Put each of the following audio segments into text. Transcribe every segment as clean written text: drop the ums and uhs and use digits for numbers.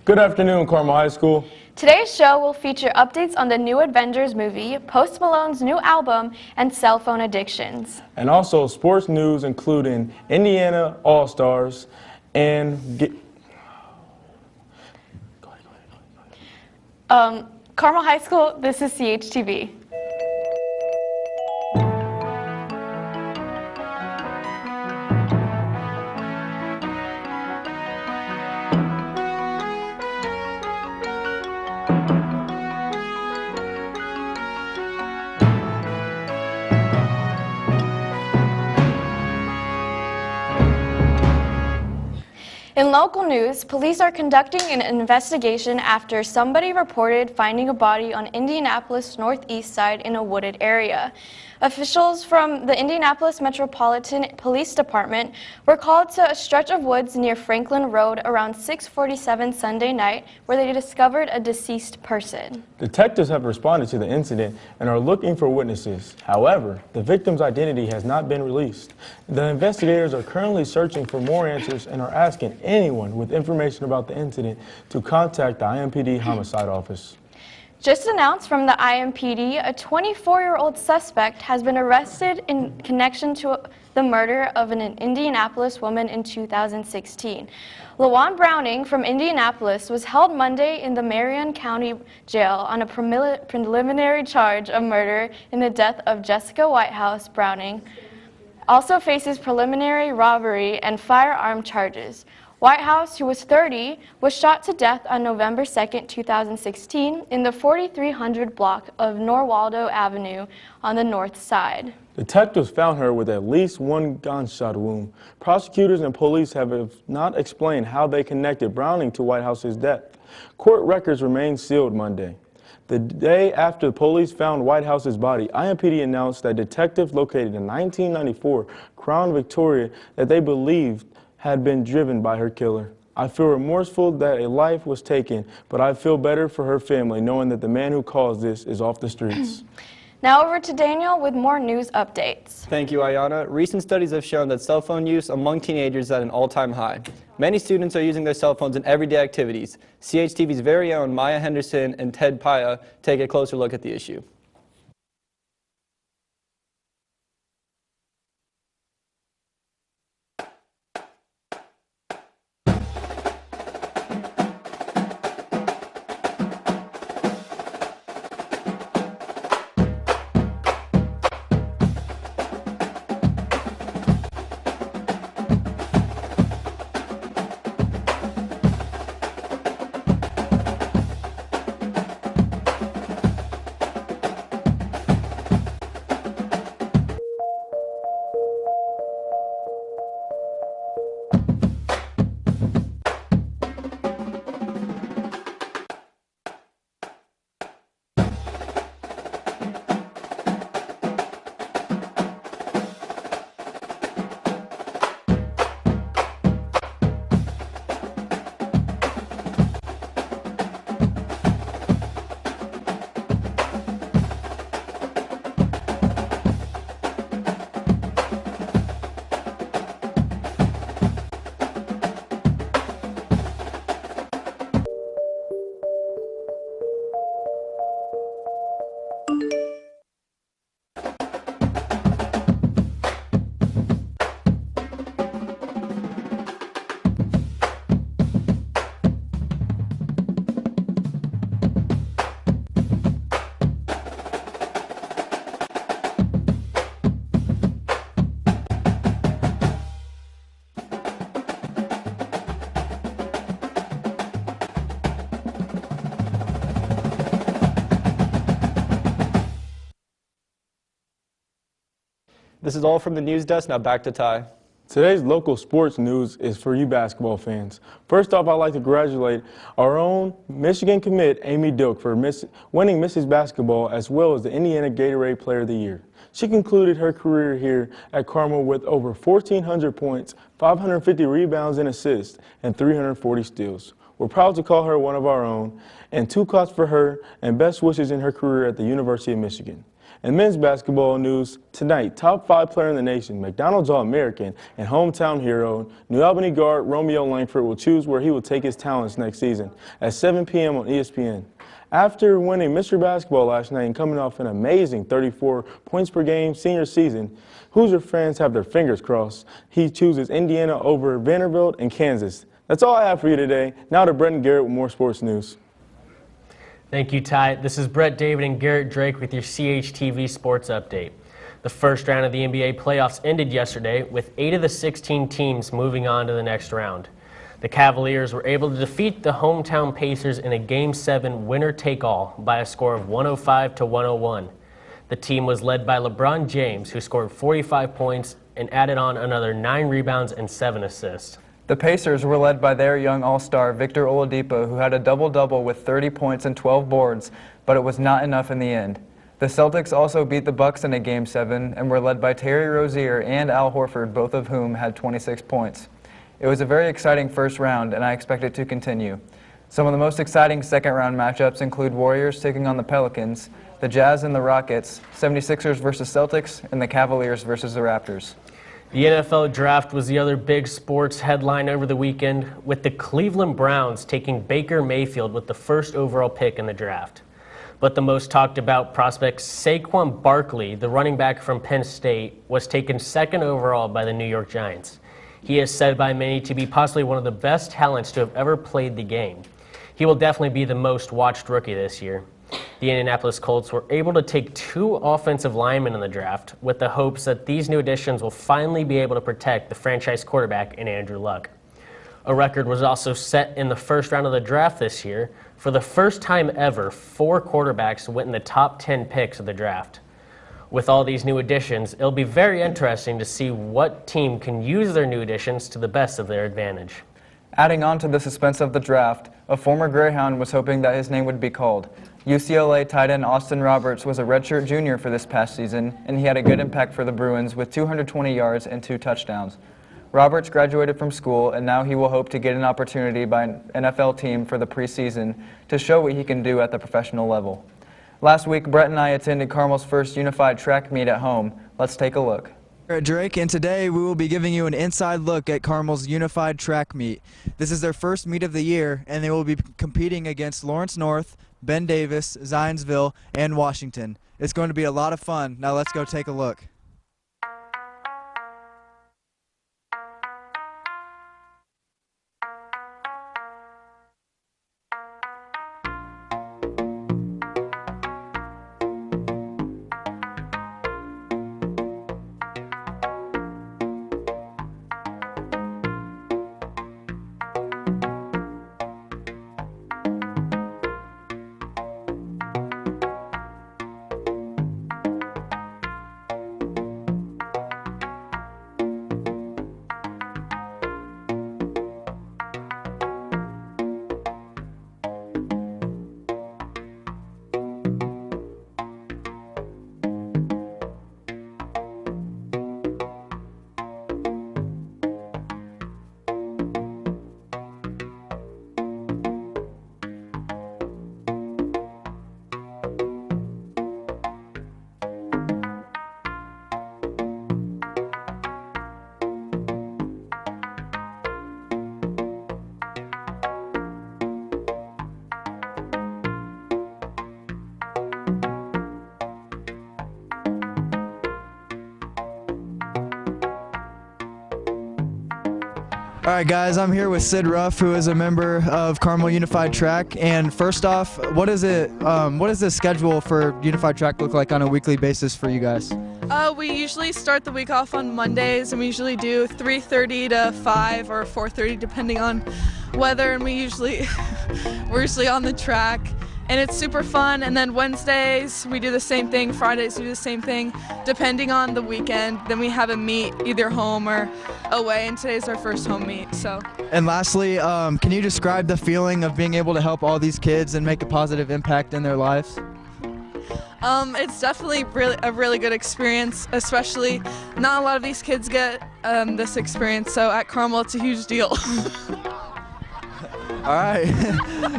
Good afternoon, Carmel High School. Today's show will feature updates on the new Avengers movie, Post Malone's new album, and cell phone addictions. And also sports news including Indiana All-Stars and... Carmel High School, this is CHTV. In local news, police are conducting an investigation after somebody reported finding a body on Indianapolis' northeast side in a wooded area. Officials from the Indianapolis Metropolitan Police Department were called to a stretch of woods near Franklin Road around 6:47 Sunday night, where they discovered a deceased person. Detectives have responded to the incident and are looking for witnesses. However, the victim's identity has not been released. The investigators are currently searching for more answers and are asking anyone with information about the incident to contact the IMPD Homicide Office. Just announced from the IMPD, a 24-year-old suspect has been arrested in connection to the murder of an Indianapolis woman in 2016. LaJuan Browning from Indianapolis was held Monday in the Marion County Jail on a preliminary charge of murder in the death of Jessica Whitehouse. Browning also faces preliminary robbery and firearm charges. Whitehouse, who was 30, was shot to death on November 2, 2016 in the 4300 block of Norwaldo Avenue on the north side. Detectives found her with at least one gunshot wound. Prosecutors and police have not explained how they connected Browning to Whitehouse's death. Court records remained sealed Monday. The day after the police found Whitehouse's body, IMPD announced that detectives located a 1994 Crown Victoria that they believed had been driven by her killer. I feel remorseful that a life was taken, but I feel better for her family knowing that the man who caused this is off the streets. Now over to Daniel with more news updates. Thank you, Ayana. Recent studies have shown that cell phone use among teenagers is at an all-time high. Many students are using their cell phones in everyday activities. CHTV's very own Maya Henderson and Ted Paya take a closer look at the issue. This is all from the news desk. Now back to Ty. Today's local sports news is for you basketball fans. First off, I'd like to congratulate our own Michigan commit, Amy Dilk, for winning Mrs. Basketball as well as the Indiana Gatorade Player of the Year. She concluded her career here at Carmel with over 1,400 points, 550 rebounds and assists, and 340 steals. We're proud to call her one of our own, and 2 cups for her, and best wishes in her career at the University of Michigan. In men's basketball news, tonight, top 5 player in the nation, McDonald's All-American and hometown hero, New Albany guard Romeo Langford will choose where he will take his talents next season at 7 p.m. on ESPN. After winning Mr. Basketball last night and coming off an amazing 34 points per game senior season, Hoosier fans have their fingers crossed. He chooses Indiana over Vanderbilt and Kansas. That's all I have for you today. Now to Brett and Garrett with more sports news. Thank you, Ty. This is Brett David and Garrett Drake with your CHTV Sports Update. The first round of the NBA playoffs ended yesterday with 8 of the 16 teams moving on to the next round. The Cavaliers were able to defeat the hometown Pacers in a Game 7 winner-take-all by a score of 105-101. The team was led by LeBron James, who scored 45 points and added on another 9 rebounds and 7 assists. The Pacers were led by their young all-star Victor Oladipo, who had a double-double with 30 points and 12 boards, but it was not enough in the end. The Celtics also beat the Bucks in a Game 7 and were led by Terry Rozier and Al Horford, both of whom had 26 points. It was a very exciting first round, and I expect it to continue. Some of the most exciting second-round matchups include Warriors taking on the Pelicans, the Jazz and the Rockets, 76ers versus Celtics, and the Cavaliers versus the Raptors. The NFL Draft was the other big sports headline over the weekend, with the Cleveland Browns taking Baker Mayfield with the first overall pick in the draft. But the most talked about prospect, Saquon Barkley, the running back from Penn State, was taken second overall by the New York Giants. He is said by many to be possibly one of the best talents to have ever played the game. He will definitely be the most watched rookie this year. The Indianapolis Colts were able to take 2 offensive linemen in the draft with the hopes that these new additions will finally be able to protect the franchise quarterback in Andrew Luck. A record was also set in the first round of the draft this year. For the first time ever, 4 quarterbacks went in the top 10 picks of the draft. With all these new additions, it'll be very interesting to see what team can use their new additions to the best of their advantage. Adding on to the suspense of the draft, a former Greyhound was hoping that his name would be called. UCLA tight end Austin Roberts was a redshirt junior for this past season, and he had a good impact for the Bruins with 220 yards and 2 touchdowns. Roberts graduated from school, and now he will hope to get an opportunity by an NFL team for the preseason to show what he can do at the professional level. Last week, Brett and I attended Carmel's first unified track meet at home. Let's take a look. Drake, and today we will be giving you an inside look at Carmel's unified track meet. This is their first meet of the year, and they will be competing against Lawrence North, Ben Davis, Zionsville, and Washington. It's going to be a lot of fun. Now let's go take a look. All right, guys, I'm here with Sid Ruff, who is a member of Carmel Unified Track. And first off, what does the schedule for Unified Track look like on a weekly basis for you guys? We usually start the week off on Mondays, and we usually do 3:30 to 5 or 4:30, depending on weather. And we're usually on the track, and it's super fun. And then Wednesdays we do the same thing. Fridays we do the same thing, depending on the weekend. Then we have a meet either home or away, and today's our first home meet. So. And lastly, can you describe the feeling of being able to help all these kids and make a positive impact in their lives? It's definitely a really good experience, especially not a lot of these kids get this experience, so at Carmel it's a huge deal. All right,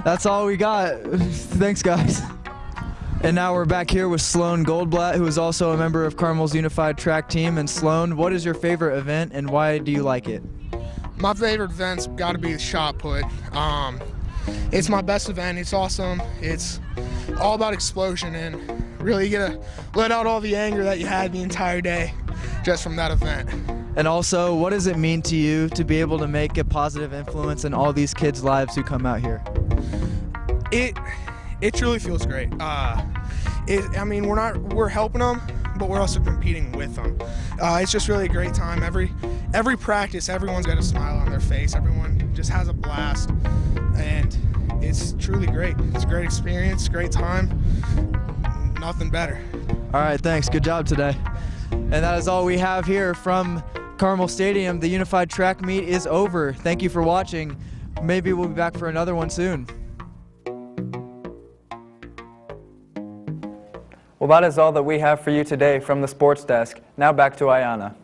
that's all we got. Thanks, guys. And now we're back here with Sloan Goldblatt, who is also a member of Carmel's Unified Track Team. And Sloan, what is your favorite event and why do you like it? My favorite event's got to be the shot put. It's my best event. It's awesome. It's all about explosion, and really you get to let out all the anger that you had the entire day just from that event. And also, what does it mean to you to be able to make a positive influence in all these kids' lives who come out here? It truly feels great. I mean, we're helping them, but we're also competing with them. It's just really a great time. Every practice, everyone's got a smile on their face. Everyone just has a blast, and it's truly great. It's a great experience, great time. Nothing better. All right, thanks. Good job today. And that is all we have here from Carmel Stadium. The Unified Track Meet is over. Thank you for watching. Maybe we'll be back for another one soon. Well, that is all that we have for you today from the sports desk. Now back to Ayana.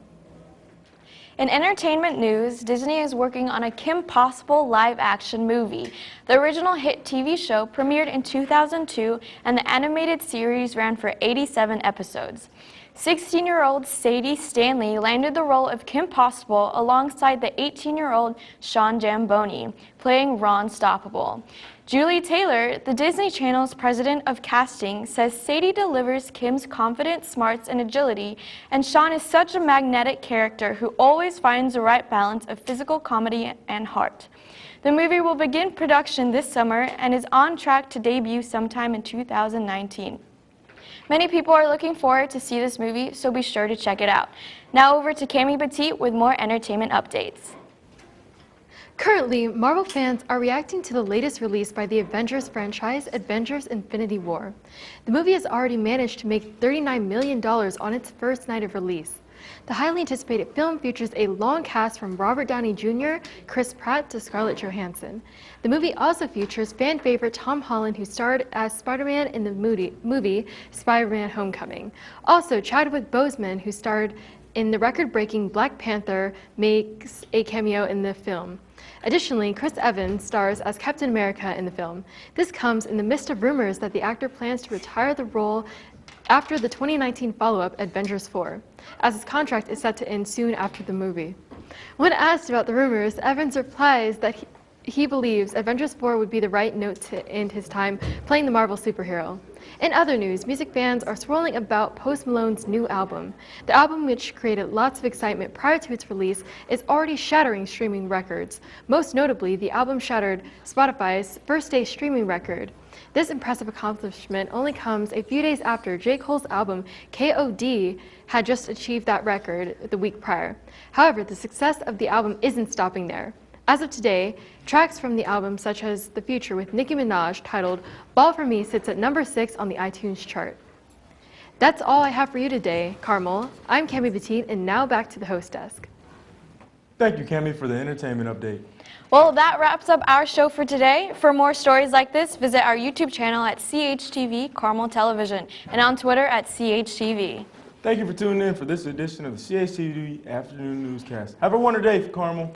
In entertainment news, Disney is working on a Kim Possible live-action movie. The original hit TV show premiered in 2002, and the animated series ran for 87 episodes. 16-year-old Sadie Stanley landed the role of Kim Possible alongside the 18-year-old Sean Jamboni, playing Ron Stoppable. Julie Taylor, the Disney Channel's president of casting, says Sadie delivers Kim's confidence, smarts, and agility, and Sean is such a magnetic character who always finds the right balance of physical comedy and heart. The movie will begin production this summer and is on track to debut sometime in 2019. Many people are looking forward to see this movie, so be sure to check it out. Now over to Cami Petit with more entertainment updates. Currently, Marvel fans are reacting to the latest release by the Avengers franchise, Avengers: Infinity War. The movie has already managed to make $39 million on its first night of release. The highly anticipated film features a long cast from Robert Downey Jr., Chris Pratt to Scarlett Johansson. The movie also features fan favorite Tom Holland, who starred as Spider-Man in the movie Spider-Man: Homecoming. Also, Chadwick Boseman, who starred in the record-breaking Black Panther, makes a cameo in the film. Additionally, Chris Evans stars as Captain America in the film. This comes in the midst of rumors that the actor plans to retire the role after the 2019 follow-up Avengers 4, as his contract is set to end soon after the movie. When asked about the rumors, Evans replies that he believes Avengers 4 would be the right note to end his time playing the Marvel superhero. In other news, music fans are swirling about Post Malone's new album. The album, which created lots of excitement prior to its release, is already shattering streaming records. Most notably, the album shattered Spotify's first-day streaming record. This impressive accomplishment only comes a few days after J. Cole's album, K.O.D., had just achieved that record the week prior. However, the success of the album isn't stopping there. As of today, tracks from the album, such as The Future with Nicki Minaj, titled Ball For Me, sits at number 6 on the iTunes chart. That's all I have for you today, Carmel. I'm Cami Petit, and now back to the host desk. Thank you, Cami, for the entertainment update. Well, that wraps up our show for today. For more stories like this, visit our YouTube channel at CHTV Carmel Television and on Twitter at CHTV. Thank you for tuning in for this edition of the CHTV Afternoon Newscast. Have a wonderful day, Carmel.